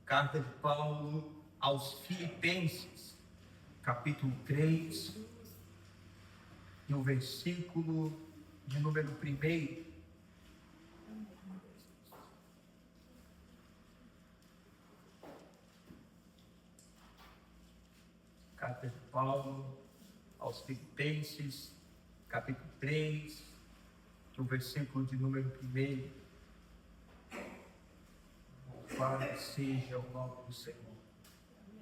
Carta de Paulo aos Filipenses, capítulo 3, e o versículo de número 1. Carta de Paulo aos Filipenses, capítulo 3, o versículo de número 1. Louvado seja o nome do Senhor.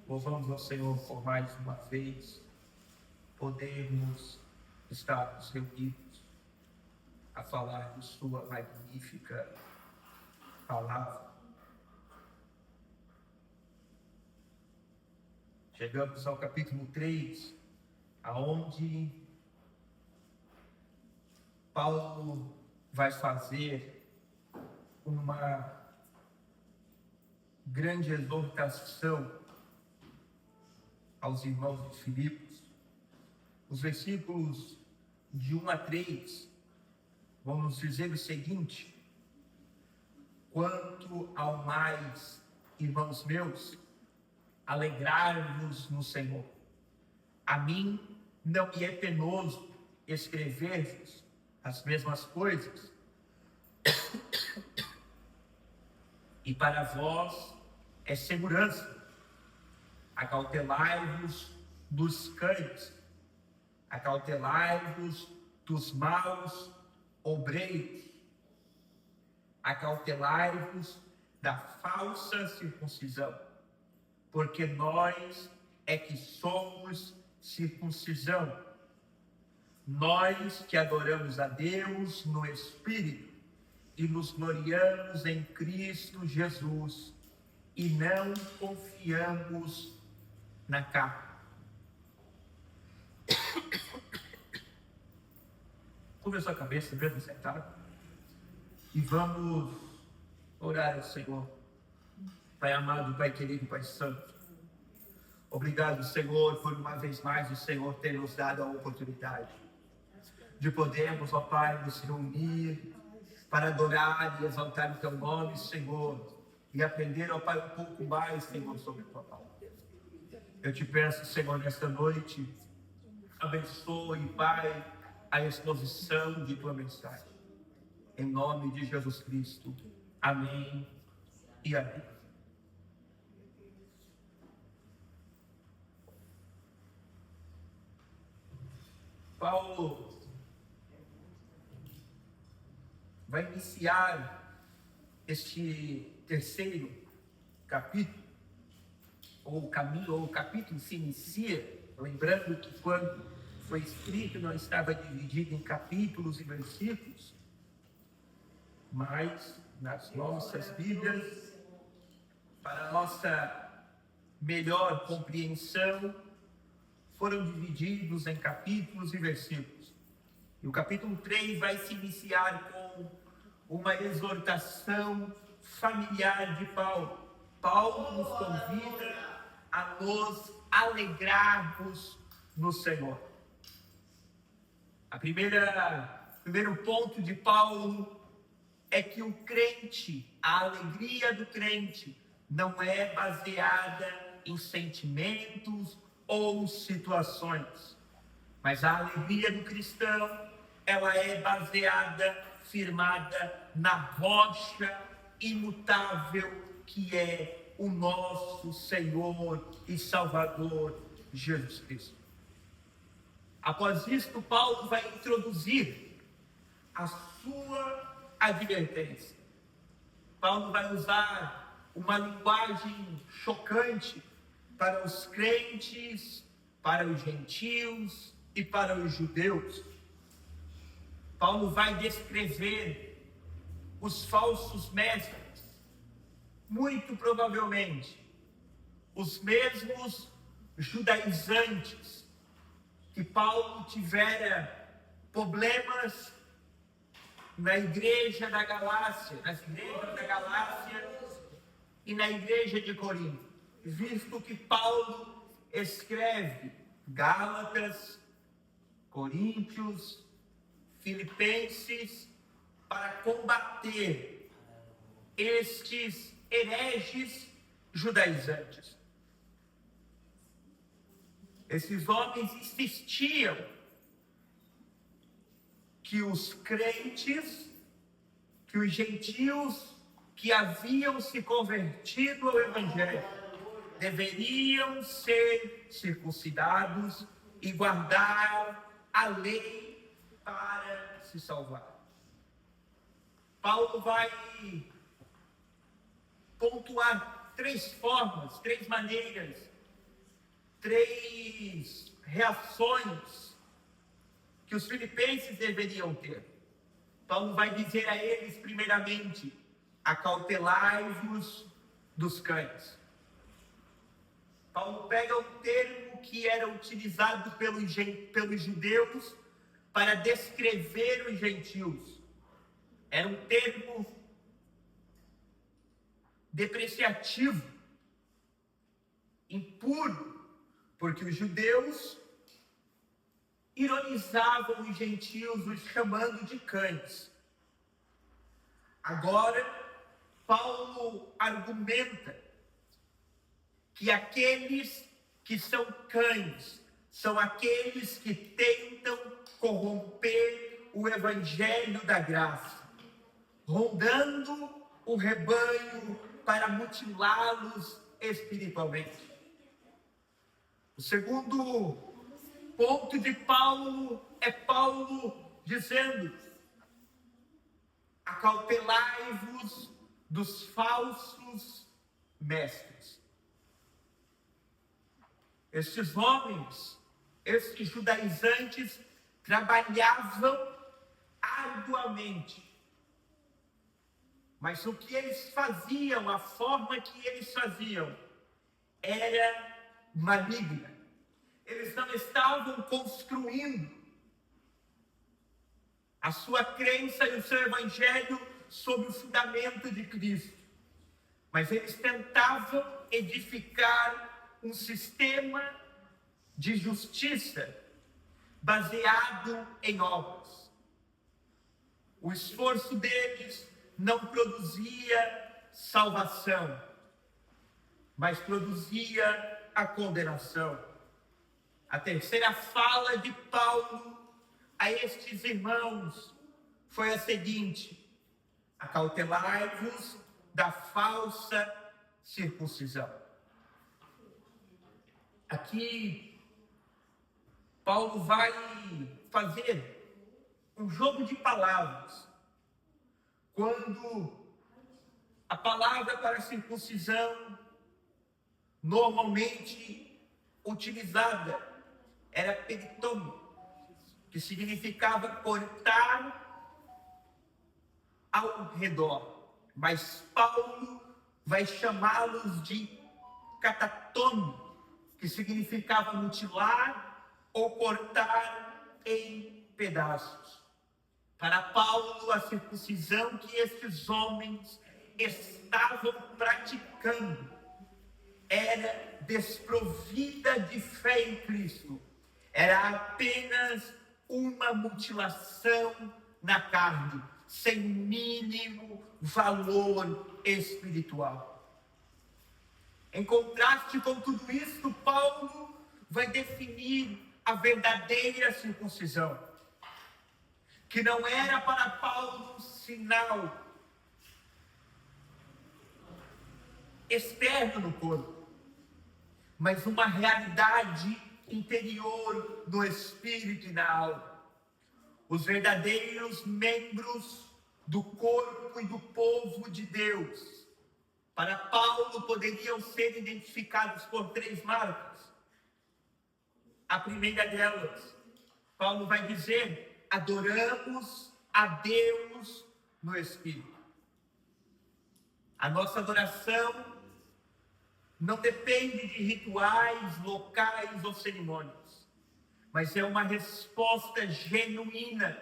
Louvamos ao Senhor por mais uma vez podermos estarmos reunidos a falar de sua magnífica palavra. Chegamos ao capítulo 3, aonde Paulo vai fazer uma grande exortação aos irmãos de Filipos. Os versículos de 1 a 3 vão nos dizer o seguinte: quanto ao mais, irmãos meus, alegrai-vos no Senhor. A mim não me é penoso escrever-vos as mesmas coisas, e para vós é segurança. Acautelai-vos dos cães, acautelai-vos dos maus obreiros, acautelai-vos da falsa circuncisão, porque nós é que somos circuncisão, nós que adoramos a Deus no Espírito e nos gloriamos em Cristo Jesus e não confiamos na carne. Curva a sua cabeça, mesmo sentado, e vamos orar ao Senhor. Pai amado, Pai querido, Pai santo, obrigado, Senhor, por uma vez mais o Senhor ter nos dado a oportunidade de podermos, ó Pai, nos reunir para adorar e exaltar o Teu nome, Senhor, e aprender, ó Pai, um pouco mais, Senhor, sobre a Tua palavra. Eu te peço, Senhor, nesta noite, abençoe, Pai, a exposição de Tua mensagem. Em nome de Jesus Cristo. Amém e amém. Paulo vai iniciar este terceiro capítulo, ou o capítulo se inicia, lembrando que quando foi escrito não estava dividido em capítulos e versículos, mas nas nossas Bíblias, para nossa melhor compreensão, foram divididos em capítulos e versículos. E o capítulo 3 vai se iniciar com uma exortação familiar de Paulo. Paulo nos convida a nos alegrarmos no Senhor. Primeiro ponto de Paulo é que o crente, a alegria do crente, não é baseada em sentimentos ou situações, mas a alegria do cristão, ela é baseada, firmada na rocha imutável que é o nosso Senhor e Salvador Jesus Cristo. Após isto, Paulo vai introduzir a sua advertência. Paulo vai usar uma linguagem chocante para os crentes, para os gentios e para os judeus. Paulo vai descrever os falsos mestres, muito provavelmente os mesmos judaizantes que Paulo tivera problemas na igreja da Galácia, nas igrejas da Galácia e na igreja de Corinto, visto que Paulo escreve Gálatas, Coríntios, Filipenses, para combater estes hereges judaizantes. Esses homens insistiam que os crentes, que os gentios que haviam se convertido ao Evangelho deveriam ser circuncidados e guardar a lei para se salvar. Paulo vai pontuar 3 formas, 3 maneiras, 3 reações que os filipenses deveriam ter. Paulo vai dizer a eles, primeiramente, acautelai-vos dos cães. Paulo pega um termo que era utilizado pelos judeus para descrever os gentios. Era um termo depreciativo, impuro, porque os judeus ironizavam os gentios, os chamando de cães. Agora, Paulo argumenta que aqueles que são cães são aqueles que tentam corromper o evangelho da graça, rondando o rebanho para mutilá-los espiritualmente. O segundo ponto de Paulo é Paulo dizendo: acautelai-vos dos falsos mestres. Estes homens, estes judaizantes, trabalhavam arduamente. Mas o que eles faziam, a forma que eles faziam, era maligna. Eles não estavam construindo a sua crença e o seu evangelho sobre o fundamento de Cristo, mas eles tentavam edificar um sistema de justiça baseado em obras. O esforço deles não produzia salvação, mas produzia a condenação. A terceira fala de Paulo a estes irmãos foi a seguinte: acautelai-vos da falsa circuncisão. Aqui, Paulo vai fazer um jogo de palavras. Quando a palavra para circuncisão, normalmente utilizada, era peritome, que significava cortar ao redor. Mas Paulo vai chamá-los de catatome, que significava mutilar ou cortar em pedaços. Para Paulo, a circuncisão que estes homens estavam praticando era desprovida de fé em Cristo. Era apenas uma mutilação na carne, sem mínimo valor espiritual. Em contraste com tudo isso, Paulo vai definir a verdadeira circuncisão, que não era para Paulo um sinal externo no corpo, mas uma realidade interior no espírito e na alma. Os verdadeiros membros do corpo e do povo de Deus, para Paulo, poderiam ser identificados por 3 marcas. A primeira delas, Paulo vai dizer: adoramos a Deus no Espírito. A nossa adoração não depende de rituais, locais ou cerimônias, mas é uma resposta genuína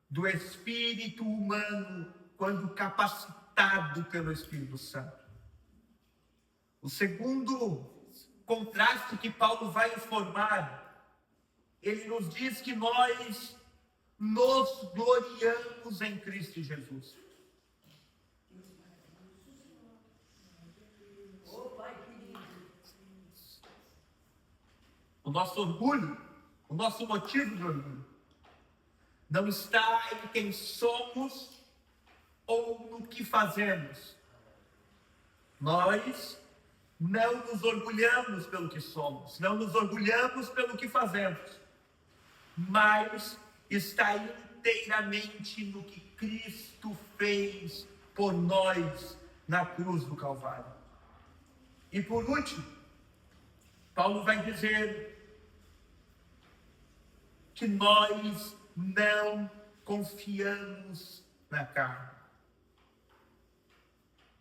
do espírito humano quando capacitado pelo Espírito Santo. O segundo contraste que Paulo vai informar, ele nos diz que nós nos gloriamos em Cristo Jesus. O nosso orgulho, o nosso motivo de orgulho, não está em quem somos ou no que fazemos. Nós não nos orgulhamos pelo que somos, não nos orgulhamos pelo que fazemos, mas está inteiramente no que Cristo fez por nós na cruz do Calvário. E por último, Paulo vai dizer que nós não confiamos na carne.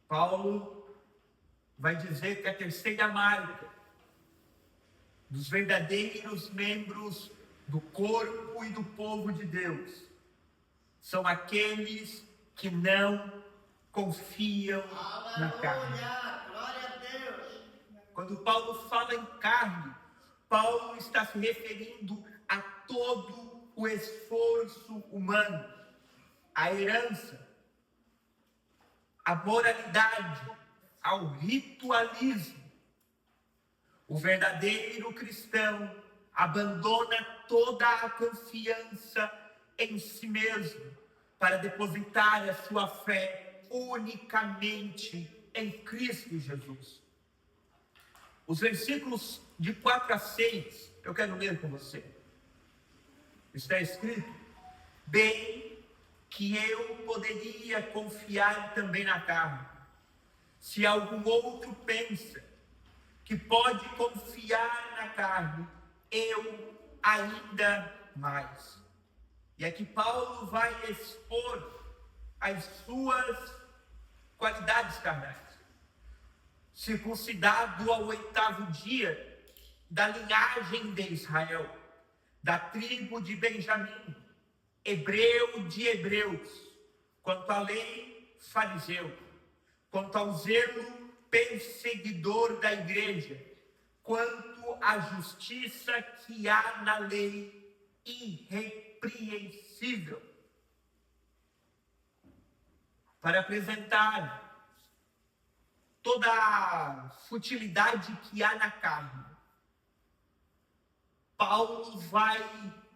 Paulo vai dizer que a terceira marca dos verdadeiros membros do corpo e do povo de Deus são aqueles que não confiam na carne. Glória a Deus. Quando Paulo fala em carne, Paulo está se referindo a todo o esforço humano, a herança, a moralidade, ao ritualismo. O verdadeiro cristão abandona toda a confiança em si mesmo para depositar a sua fé unicamente em Cristo Jesus. Os versículos de 4 a 6, eu quero ler com você. Está escrito: bem que eu poderia confiar também na carne. Se algum outro pensa que pode confiar na carne, eu ainda mais. E aqui Paulo vai expor as suas qualidades carnais. Circuncidado ao 8º dia, da linhagem de Israel, da tribo de Benjamim, hebreu de hebreus, quanto à lei, fariseu, quanto ao zelo, perseguidor da igreja, quanto à justiça que há na lei, irrepreensível. Para apresentar toda a futilidade que há na carne, Paulo vai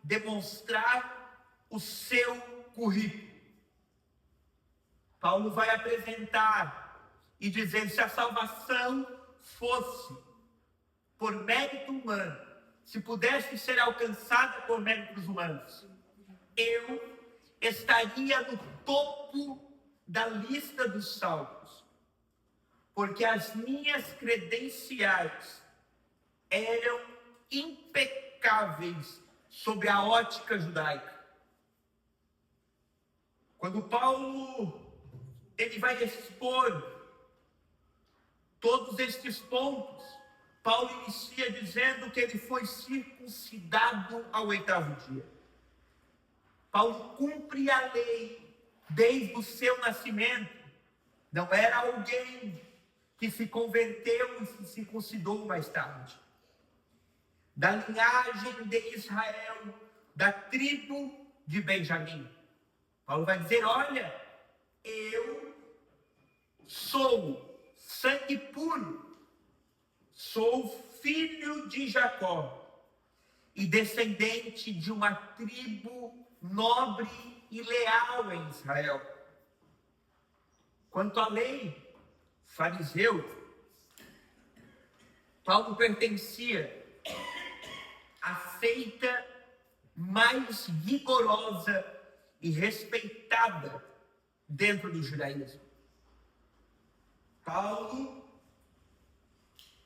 demonstrar o seu currículo. Paulo vai apresentar e dizer: se a salvação fosse por mérito humano, se pudesse ser alcançada por méritos humanos, eu estaria no topo da lista dos salvos, porque as minhas credenciais eram impecáveis sob a ótica judaica. Quando Paulo ele vai expor todos estes pontos, Paulo inicia dizendo que ele foi circuncidado ao 8º dia. Paulo cumpre a lei desde o seu nascimento. Não era alguém que se converteu e se circuncidou mais tarde. Da linhagem de Israel, da tribo de Benjamim. Paulo vai dizer: olha, eu sou sangue puro, sou filho de Jacó e descendente de uma tribo nobre e leal em Israel. Quanto à lei, fariseu, Paulo pertencia à seita mais rigorosa e respeitada dentro do judaísmo. Paulo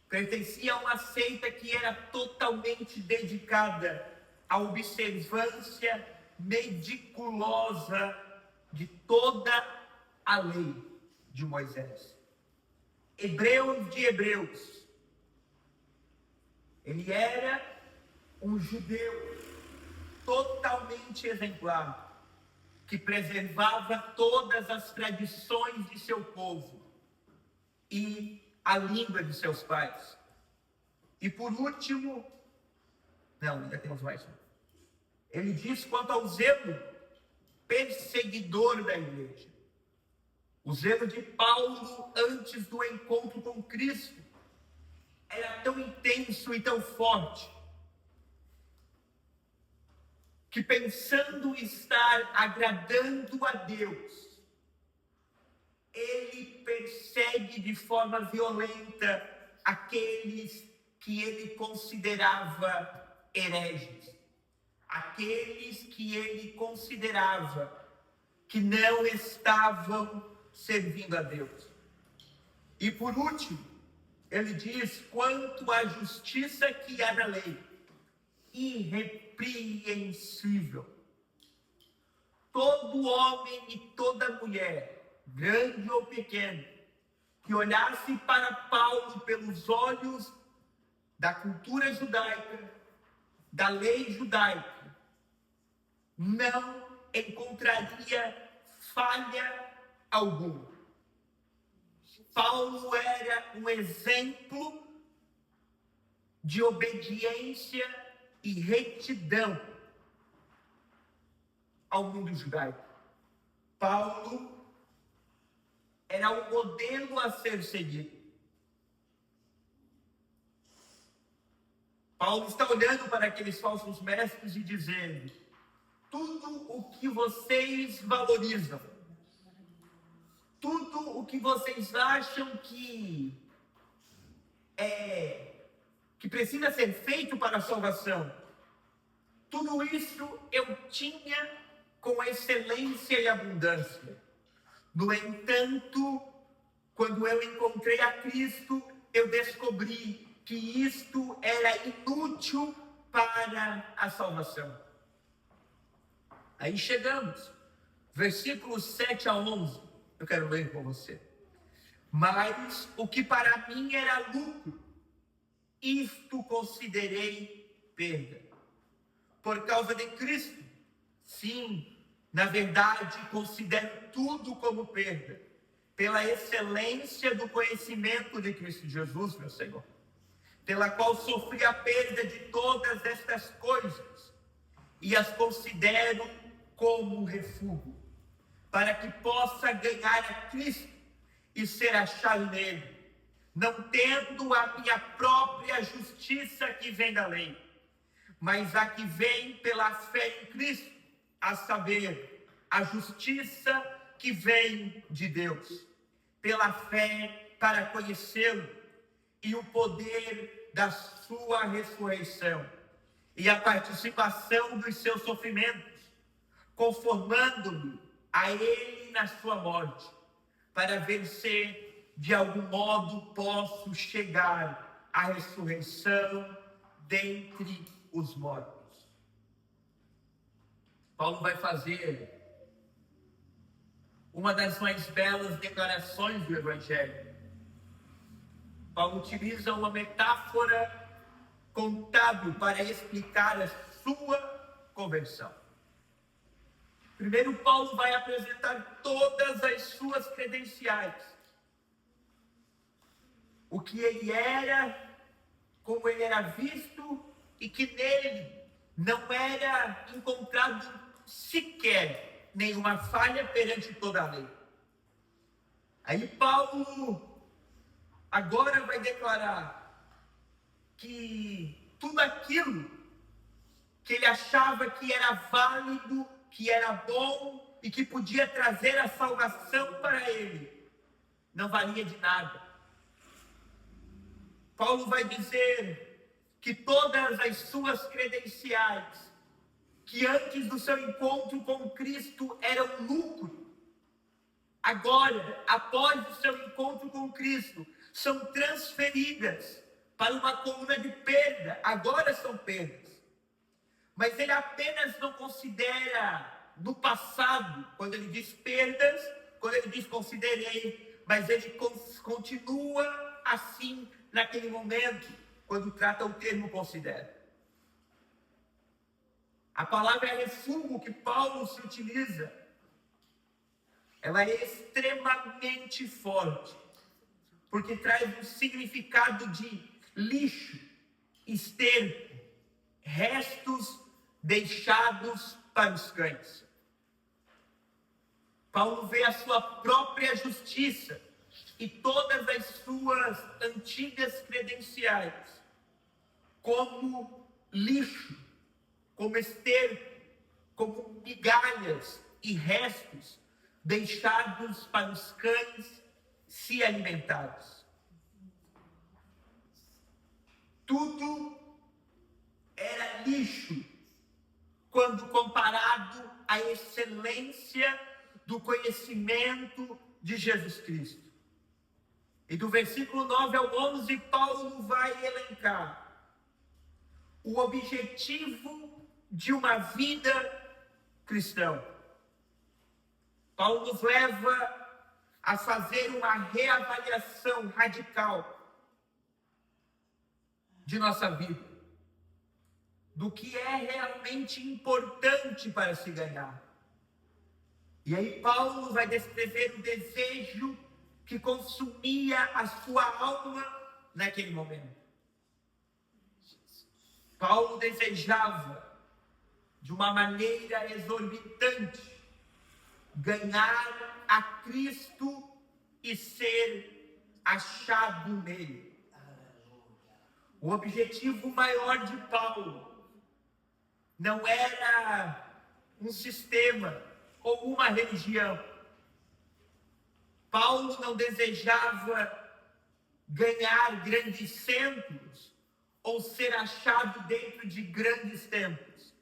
pertencia a uma seita que era totalmente dedicada à observância meticulosa de toda a lei de Moisés. Hebreus de hebreus. Ele era um judeu totalmente exemplar, que preservava todas as tradições de seu povo e a língua de seus pais. E por último, ainda temos mais um. Ele diz quanto ao zelo perseguidor da igreja. O zelo de Paulo antes do encontro com Cristo era tão intenso e tão forte que pensando estar agradando a Deus, ele persegue de forma violenta aqueles que ele considerava hereges, aqueles que ele considerava que não estavam servindo a Deus. E por último, ele diz: quanto à justiça que há na lei, irrepreensível. Todo homem e toda mulher, grande ou pequeno, que olhasse para Paulo pelos olhos da cultura judaica, da lei judaica, não encontraria falha alguma. Paulo era um exemplo de obediência e retidão ao mundo judaico. Paulo era um modelo a ser seguido. Paulo está olhando para aqueles falsos mestres e dizendo: tudo o que vocês valorizam, tudo o que vocês acham que precisa ser feito para a salvação, tudo isso eu tinha com excelência e abundância. No entanto, quando eu encontrei a Cristo, eu descobri que isto era inútil para a salvação. Aí chegamos, versículos 7 a 11, eu quero ler com você. Mas o que para mim era lucro, isto considerei perda. Por causa de Cristo, sim, na verdade, considero tudo como perda, pela excelência do conhecimento de Cristo Jesus, meu Senhor, pela qual sofri a perda de todas estas coisas, e as considero como refúgio, para que possa ganhar a Cristo e ser achado nele, não tendo a minha própria justiça que vem da lei, mas a que vem pela fé em Cristo, a saber, a justiça que vem de Deus, pela fé para conhecê-lo e o poder da sua ressurreição e a participação dos seus sofrimentos, conformando-me a ele na sua morte, para ver se de algum modo posso chegar à ressurreição dentre os mortos. Paulo vai fazer uma das mais belas declarações do Evangelho. Paulo utiliza uma metáfora contábil para explicar a sua conversão. Primeiro, Paulo vai apresentar todas as suas credenciais. O que ele era, como ele era visto, e que nele não era encontrado sequer nenhuma falha perante toda a lei. Aí Paulo agora vai declarar que tudo aquilo que ele achava que era válido, que era bom e que podia trazer a salvação para ele, não valia de nada. Paulo vai dizer que todas as suas credenciais, que antes do seu encontro com Cristo eram lucro, agora, após o seu encontro com Cristo, são transferidas para uma coluna de perda. Agora são perdas. Mas ele apenas não considera no passado, quando ele diz perdas, quando ele diz considerei, mas ele continua assim naquele momento, quando trata o termo considera. A palavra refúgio que Paulo se utiliza, ela é extremamente forte, porque traz um significado de lixo, esterco, restos deixados para os cães. Paulo vê a sua própria justiça e todas as suas antigas credenciais como lixo, como esterco, como migalhas e restos deixados para os cães se alimentarem. Tudo era lixo quando comparado à excelência do conhecimento de Jesus Cristo. E do versículo 9 ao 11, Paulo vai elencar o objetivo de uma vida cristã. Paulo nos leva a fazer uma reavaliação radical de nossa vida, do que é realmente importante para se ganhar. E aí Paulo vai descrever o desejo que consumia a sua alma naquele momento. Paulo desejava, de uma maneira exorbitante, ganhar a Cristo e ser achado nele. O objetivo maior de Paulo não era um sistema ou uma religião. Paulo não desejava ganhar grandes centros ou ser achado dentro de grandes templos.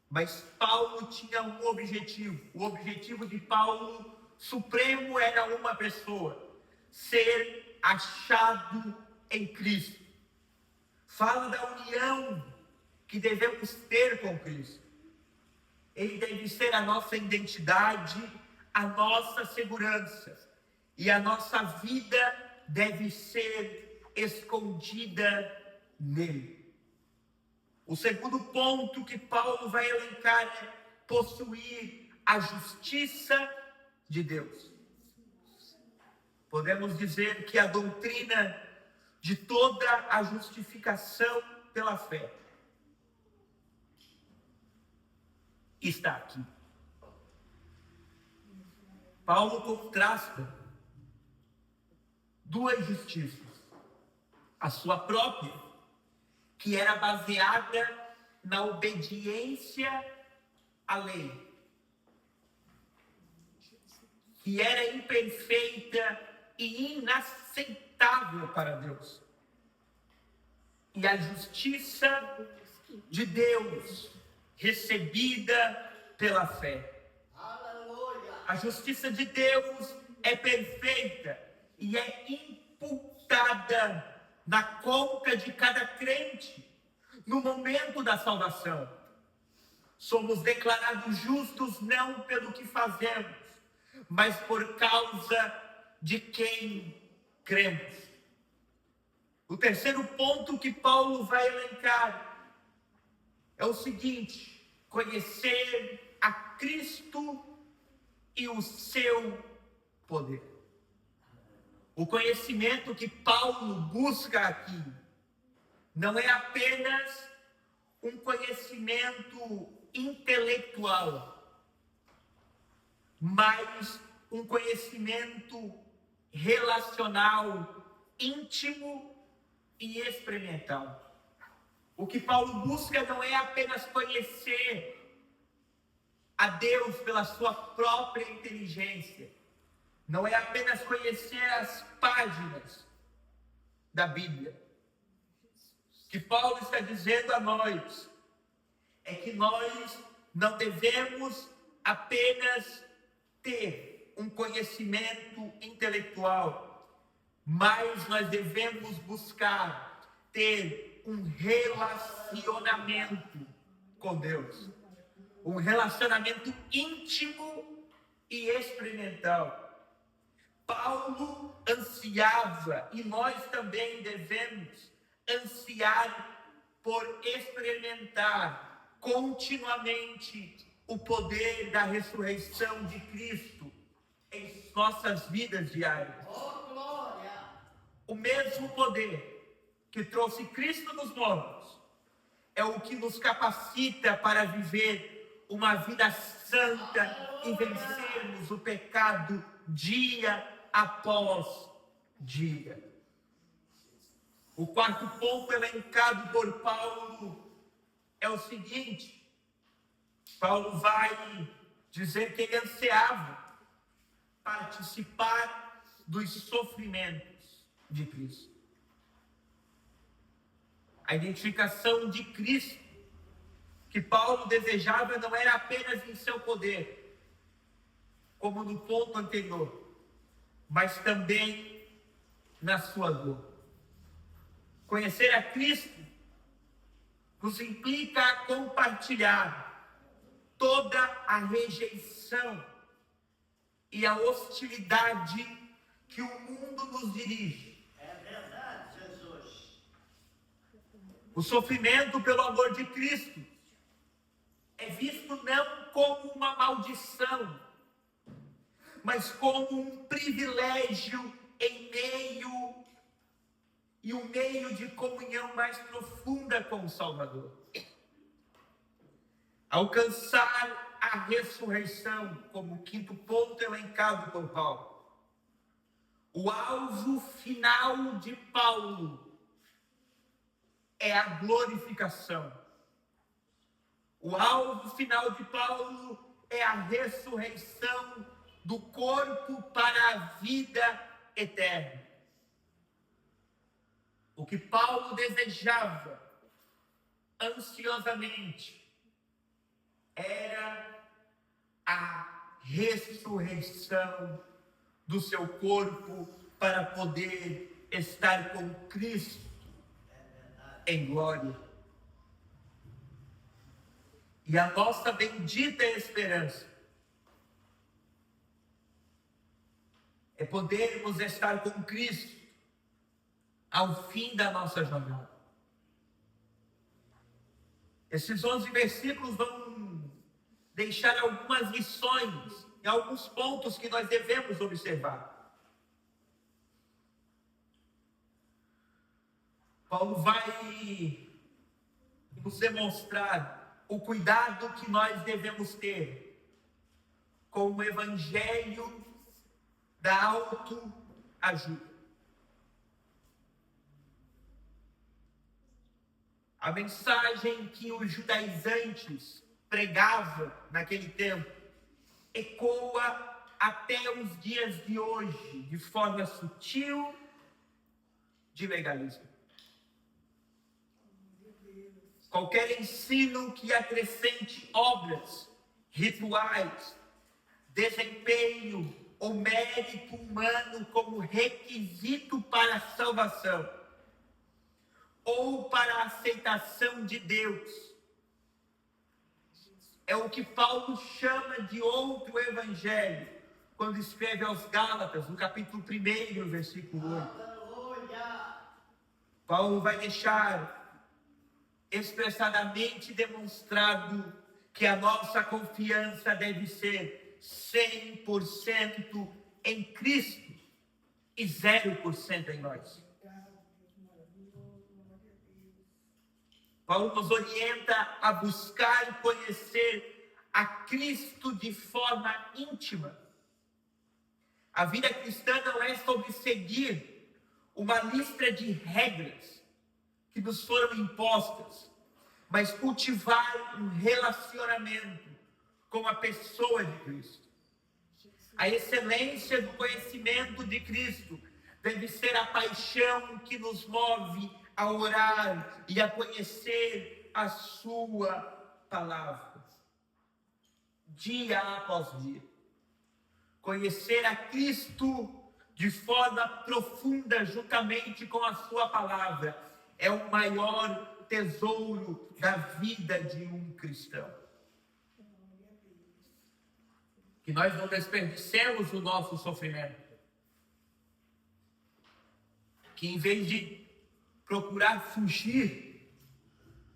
Mas Paulo tinha um objetivo. O objetivo de Paulo supremo era uma pessoa: ser achado em Cristo. Fala da união que devemos ter com Cristo. Ele deve ser a nossa identidade, a nossa segurança. E a nossa vida deve ser escondida nele. O segundo ponto que Paulo vai elencar é possuir a justiça de Deus. Podemos dizer que a doutrina de toda a justificação pela fé está aqui. Paulo contrasta duas justiças: a sua própria, que era baseada na obediência à lei, que era imperfeita e inaceitável para Deus, e a justiça de Deus, recebida pela fé. Aleluia. A justiça de Deus é perfeita e é imputada na conta de cada crente no momento da salvação. Somos declarados justos não pelo que fazemos, mas por causa de quem cremos. O terceiro ponto que Paulo vai elencar é o seguinte: conhecer a Cristo e o seu poder. O conhecimento que Paulo busca aqui não é apenas um conhecimento intelectual, mas um conhecimento relacional, íntimo e experimental. O que Paulo busca não é apenas conhecer a Deus pela sua própria inteligência, não é apenas conhecer as páginas da Bíblia. O que Paulo está dizendo a nós é que nós não devemos apenas ter um conhecimento intelectual, mas nós devemos buscar ter um relacionamento com Deus, um relacionamento íntimo e experimental. Paulo ansiava, e nós também devemos ansiar por experimentar continuamente o poder da ressurreição de Cristo em nossas vidas diárias. Oh, glória. O mesmo poder que trouxe Cristo dos mortos é o que nos capacita para viver uma vida santa e vencermos o pecado dia após dia. O quarto ponto elencado por Paulo é o seguinte: Paulo vai dizer que ele ansiava participar dos sofrimentos de Cristo. A identificação de Cristo que Paulo desejava não era apenas em seu poder, como no ponto anterior, mas também na sua dor. Conhecer a Cristo nos implica compartilhar toda a rejeição e a hostilidade que o mundo nos dirige. É verdade, Jesus. O sofrimento pelo amor de Cristo é visto não como uma maldição, mas como um privilégio um meio de comunhão mais profunda com o Salvador. Alcançar a ressurreição, como o quinto ponto elencado por Paulo. O alvo final de Paulo é a glorificação. O alvo final de Paulo é a ressurreição do corpo para a vida eterna. O que Paulo desejava ansiosamente era a ressurreição do seu corpo para poder estar com Cristo em glória. E a nossa bendita esperança é podermos estar com Cristo ao fim da nossa jornada. Esses 11 versículos vão deixar algumas lições e alguns pontos que nós devemos observar. Paulo vai nos demonstrar o cuidado que nós devemos ter com o evangelho da autoajuda. A mensagem que os judaizantes pregavam naquele tempo ecoa até os dias de hoje, de forma sutil, de legalismo. Qualquer ensino que acrescente obras, rituais, desempenho ou mérito humano como requisito para a salvação ou para a aceitação de Deus, é o que Paulo chama de outro evangelho, quando escreve aos Gálatas, no capítulo 1, versículo 8. Aleluia. Paulo vai deixar expressadamente demonstrado que a nossa confiança deve ser 100% em Cristo e 0% em nós. Paulo nos orienta a buscar e conhecer a Cristo de forma íntima. A vida cristã não é sobre seguir uma lista de regras que nos foram impostas, mas cultivar um relacionamento com a pessoa de Cristo. A excelência do conhecimento de Cristo deve ser a paixão que nos move a orar e a conhecer a sua palavra, dia após dia. Conhecer a Cristo de forma profunda, juntamente com a sua palavra, é o maior tesouro da vida de um cristão. Que nós não desperdicemos o nosso sofrimento. Que em vez de procurar fugir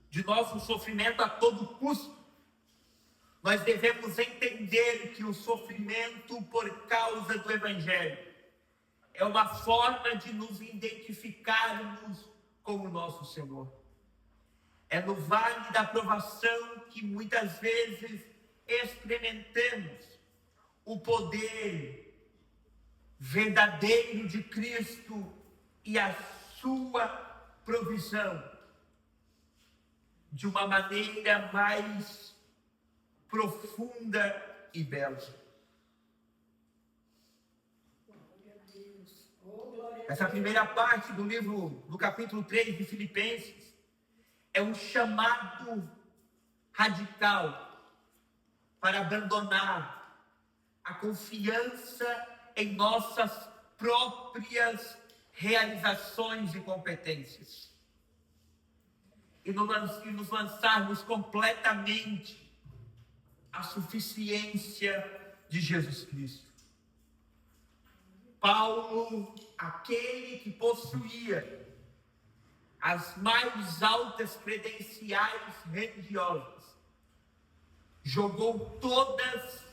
de nosso sofrimento a todo custo, nós devemos entender que o sofrimento por causa do Evangelho é uma forma de nos identificarmos com o nosso Senhor. É no vale da provação que muitas vezes experimentamos o poder verdadeiro de Cristo e a sua provisão de uma maneira mais profunda e bela. Essa primeira parte do livro, do capítulo 3 de Filipenses, é um chamado radical para abandonar a confiança em nossas próprias realizações e competências e nos lançarmos completamente à suficiência de Jesus Cristo. Paulo, aquele que possuía as mais altas credenciais religiosas, jogou todas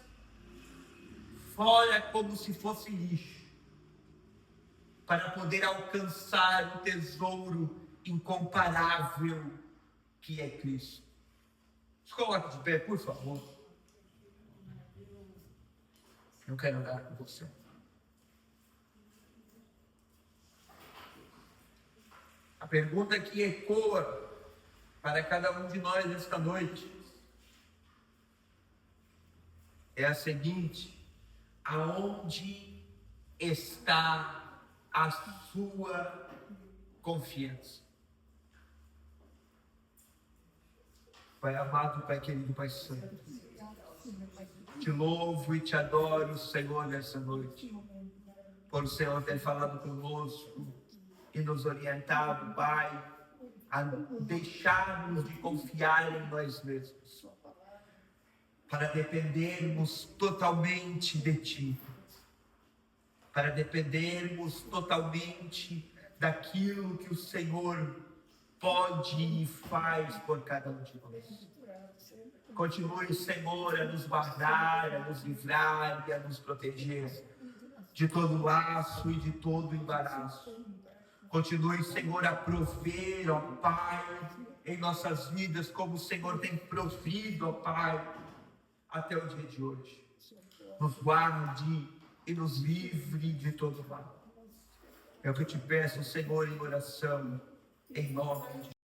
fora como se fosse lixo, para poder alcançar o tesouro incomparável que é Cristo. Se coloque de pé, por favor. Eu quero orar com você. A pergunta que ecoa para cada um de nós esta noite é a seguinte: aonde está a sua confiança? Pai amado, Pai querido, Pai santo, te louvo e te adoro, Senhor, nessa noite, por o Senhor ter falado conosco e nos orientado, Pai, a deixarmos de confiar em nós mesmos, para dependermos totalmente de Ti, para dependermos totalmente daquilo que o Senhor pode e faz por cada um de nós. Continue, Senhor, a nos guardar, a nos livrar e a nos proteger de todo laço e de todo embaraço. Continue, Senhor, a prover, ó Pai, em nossas vidas, como o Senhor tem provido, ó Pai, até o dia de hoje. Nos guarde e nos livre de todo mal. É o que eu te peço, Senhor, em oração, em nome de